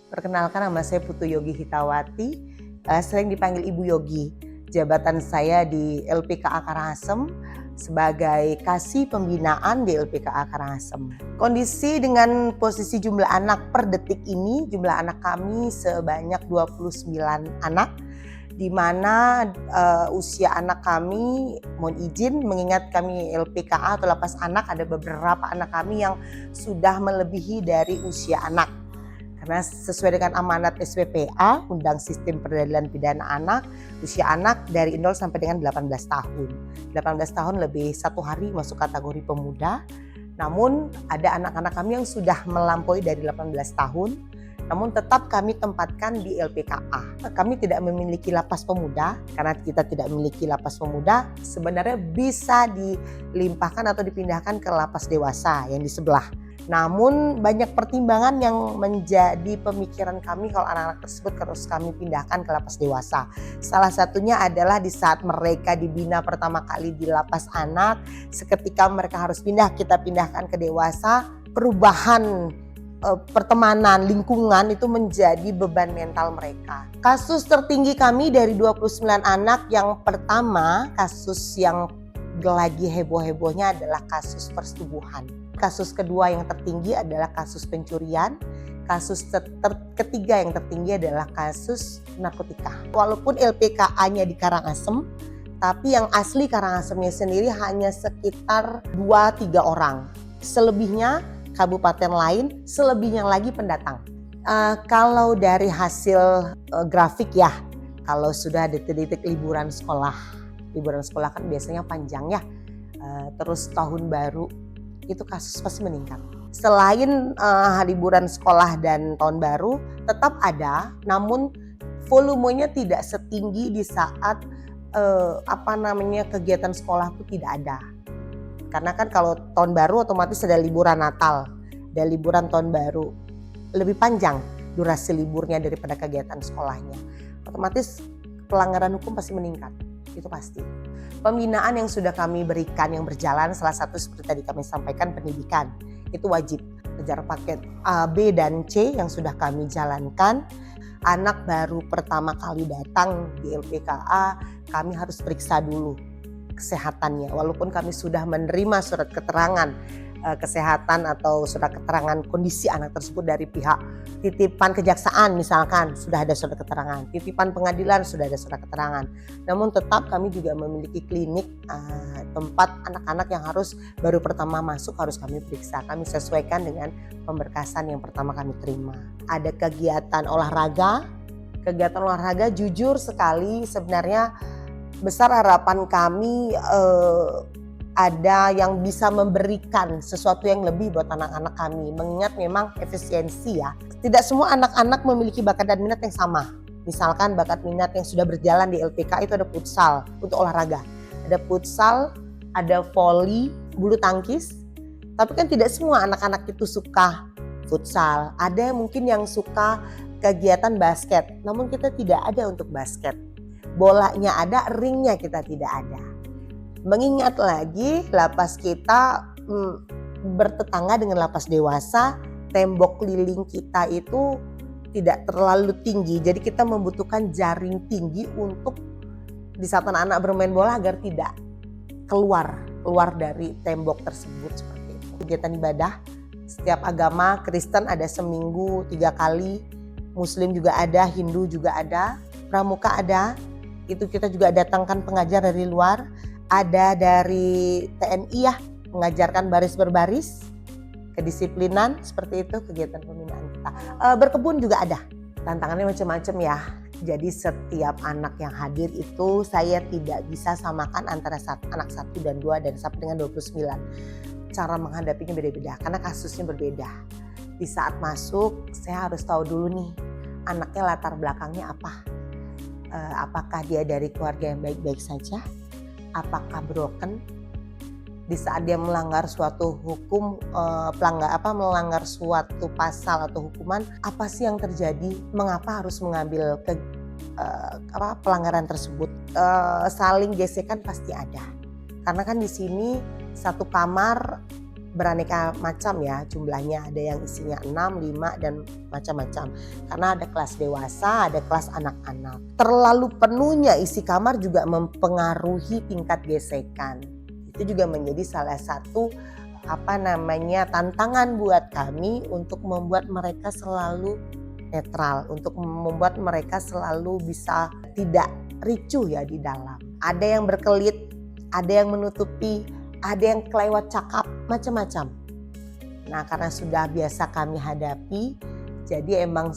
Perkenalkan, nama saya Putu Yogi Hitawati, sering dipanggil Ibu Yogi. Jabatan saya di LPKA Karangasem sebagai Kasih Pembinaan di LPKA Karangasem. Kondisi dengan posisi jumlah anak per detik ini, jumlah anak kami sebanyak 29 anak, di mana usia anak kami, mohon izin, mengingat kami LPKA atau lapas anak, ada beberapa anak kami yang sudah melebihi dari usia anak. Karena sesuai dengan amanat SPPA, Undang Sistem Peradilan Pidana Anak, usia anak dari 0 sampai dengan 18 tahun. 18 tahun lebih 1 hari masuk kategori pemuda. Namun ada anak-anak kami yang sudah melampaui dari 18 tahun, namun tetap kami tempatkan di LPKA. Kami tidak memiliki lapas pemuda, karena kita tidak memiliki lapas pemuda, sebenarnya bisa dilimpahkan atau dipindahkan ke lapas dewasa yang di sebelah. Namun banyak pertimbangan yang menjadi pemikiran kami kalau anak-anak tersebut harus kami pindahkan ke lapas dewasa. Salah satunya adalah di saat mereka dibina pertama kali di lapas anak, seketika mereka harus pindah, kita pindahkan ke dewasa, perubahan pertemanan, lingkungan itu menjadi beban mental mereka. Kasus tertinggi kami dari 29 anak, yang pertama kasus yang lagi heboh-hebohnya adalah kasus persetubuhan. Kasus kedua yang tertinggi adalah kasus pencurian. Kasus ketiga yang tertinggi adalah kasus narkotika. Walaupun LPKA-nya di Karangasem, tapi yang asli Karangasemnya sendiri hanya sekitar 2-3 orang. Selebihnya kabupaten lain, selebihnya lagi pendatang. Kalau dari hasil grafik ya, kalau sudah detik-detik liburan sekolah kan biasanya panjang ya, terus tahun baru, itu kasus pasti meningkat. Selain liburan sekolah dan tahun baru tetap ada, namun volumenya tidak setinggi di saat kegiatan sekolah itu tidak ada. Karena kan kalau tahun baru otomatis ada liburan Natal, ada liburan tahun baru, lebih panjang durasi liburnya daripada kegiatan sekolahnya. Otomatis pelanggaran hukum pasti meningkat, itu pasti. Pembinaan yang sudah kami berikan yang berjalan, salah satu seperti tadi kami sampaikan, pendidikan, itu wajib. Kejar paket A, B, dan C yang sudah kami jalankan. Anak baru pertama kali datang di LPKA, kami harus periksa dulu kesehatannya, walaupun kami sudah menerima surat keterangan kesehatan atau surat keterangan kondisi anak tersebut dari pihak titipan kejaksaan, misalkan sudah ada surat keterangan, titipan pengadilan sudah ada surat keterangan, namun tetap kami juga memiliki klinik tempat anak-anak yang harus baru pertama masuk harus kami periksa. Kami sesuaikan dengan pemberkasan yang pertama kami terima. Ada kegiatan olahraga jujur sekali sebenarnya besar harapan kami ada yang bisa memberikan sesuatu yang lebih buat anak-anak kami. Mengingat memang efisiensi ya. Tidak semua anak-anak memiliki bakat dan minat yang sama. Misalkan bakat minat yang sudah berjalan di LPK itu ada futsal untuk olahraga. Ada futsal, ada voli, bulu tangkis. Tapi kan tidak semua anak-anak itu suka futsal. Ada mungkin yang suka kegiatan basket. Namun kita tidak ada untuk basket. Bolanya ada, ringnya kita tidak ada. Mengingat lagi lapas kita bertetangga dengan lapas dewasa, tembok keliling kita itu tidak terlalu tinggi. Jadi kita membutuhkan jaring tinggi untuk di saat anak-anak bermain bola agar tidak keluar dari tembok tersebut seperti itu. Kegiatan ibadah, setiap agama, Kristen ada seminggu 3 kali, Muslim juga ada, Hindu juga ada, Pramuka ada. Itu kita juga datangkan pengajar dari luar, ada dari TNI ya, mengajarkan baris berbaris, kedisiplinan, seperti itu kegiatan pembinaan kita. Berkebun juga ada, tantangannya macam-macam ya. Jadi setiap anak yang hadir itu saya tidak bisa samakan antara anak 1 dan 2 dan sampai dengan 29. Cara menghadapinya beda-beda karena kasusnya berbeda. Di saat masuk saya harus tahu dulu nih anaknya latar belakangnya apa. Apakah dia dari keluarga yang baik-baik saja? Apakah broken? Di saat dia melanggar suatu hukum, melanggar suatu pasal atau hukuman, apa sih yang terjadi? Mengapa harus mengambil pelanggaran tersebut? Saling gesekan pasti ada. Karena kan di sini satu kamar beraneka macam ya jumlahnya. Ada yang isinya 6, 5 dan macam-macam. Karena ada kelas dewasa, ada kelas anak-anak. Terlalu penuhnya isi kamar juga mempengaruhi tingkat gesekan. Itu juga menjadi salah satu tantangan buat kami untuk membuat mereka selalu netral, untuk membuat mereka selalu bisa tidak ricuh ya di dalam. Ada yang berkelit, ada yang menutupi, ada yang kelewat cakap, macam-macam. Nah, karena sudah biasa kami hadapi, jadi emang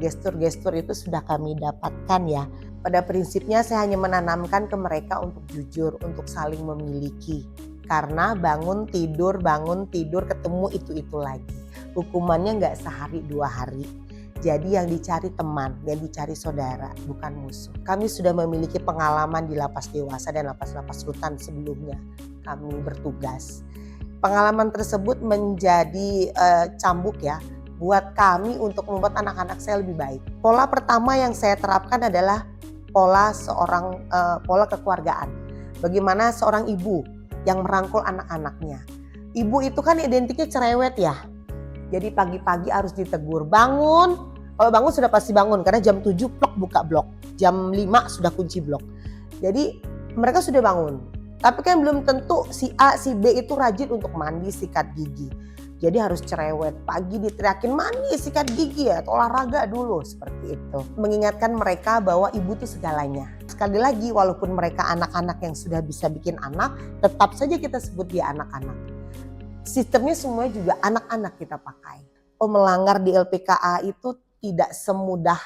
gestur-gestur itu sudah kami dapatkan ya. Pada prinsipnya saya hanya menanamkan ke mereka untuk jujur, untuk saling memiliki. Karena bangun tidur ketemu itu lagi. Hukumannya nggak sehari 2 hari. Jadi yang dicari teman, yang dicari saudara, bukan musuh. Kami sudah memiliki pengalaman di lapas dewasa dan lapas-lapas rutan sebelumnya kami bertugas. Pengalaman tersebut menjadi cambuk ya buat kami untuk membuat anak-anak saya lebih baik. Pola pertama yang saya terapkan adalah pola kekeluargaan. Bagaimana seorang ibu yang merangkul anak-anaknya. Ibu itu kan identiknya cerewet ya. Jadi pagi-pagi harus ditegur, bangun. Kalau bangun sudah pasti bangun karena jam 7 blok buka blok. Jam 5 sudah kunci blok. Jadi mereka sudah bangun. Tapi kan belum tentu si A, si B itu rajin untuk mandi, sikat gigi. Jadi harus cerewet. Pagi diteriakin mandi, sikat gigi ya, atau olahraga dulu seperti itu. Mengingatkan mereka bahwa ibu itu segalanya. Sekali lagi walaupun mereka anak-anak yang sudah bisa bikin anak, tetap saja kita sebut dia anak-anak. Sistemnya semua juga anak-anak kita pakai. Melanggar di LPKA itu tidak semudah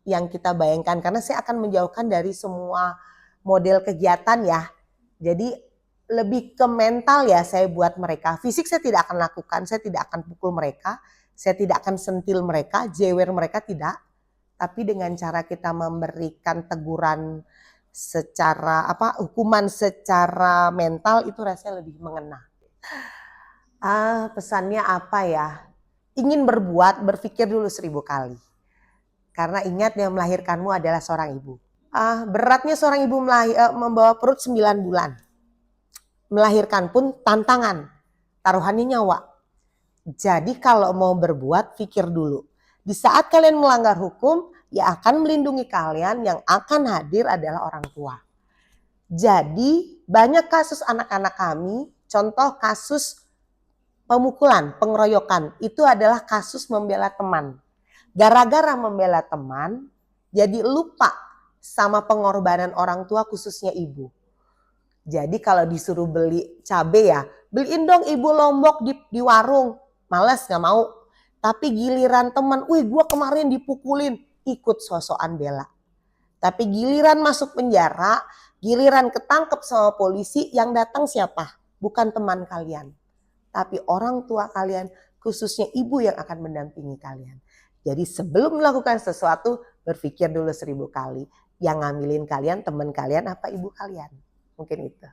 yang kita bayangkan. Karena saya akan menjauhkan dari semua model kegiatan ya. Jadi lebih ke mental ya saya buat mereka. Fisik saya tidak akan lakukan, saya tidak akan pukul mereka. Saya tidak akan sentil mereka, jewer mereka tidak. Tapi dengan cara kita memberikan teguran hukuman secara mental itu rasanya lebih mengena. Pesannya apa ya? Ingin berbuat, berpikir dulu 1000 kali. Karena ingat yang melahirkanmu adalah seorang ibu. Beratnya seorang ibu membawa perut 9 bulan. Melahirkan pun tantangan. Taruhannya nyawa. Jadi kalau mau berbuat, pikir dulu. Di saat kalian melanggar hukum, yang akan melindungi kalian, yang akan hadir adalah orang tua. Jadi banyak kasus anak-anak kami, contoh kasus pemukulan, pengeroyokan, itu adalah kasus membela teman. Gara-gara membela teman, jadi lupa sama pengorbanan orang tua khususnya ibu. Jadi kalau disuruh beli cabai ya, beliin dong ibu lombok di warung. Males gak mau. Tapi giliran teman, gue kemarin dipukulin, ikut sosokan bela. Tapi giliran masuk penjara, giliran ketangkep sama polisi, yang datang siapa? Bukan teman kalian. Tapi orang tua kalian, khususnya ibu yang akan mendampingi kalian. Jadi sebelum melakukan sesuatu, berpikir dulu 1000 kali. Yang ngambilin kalian, teman kalian apa ibu kalian? Mungkin itu.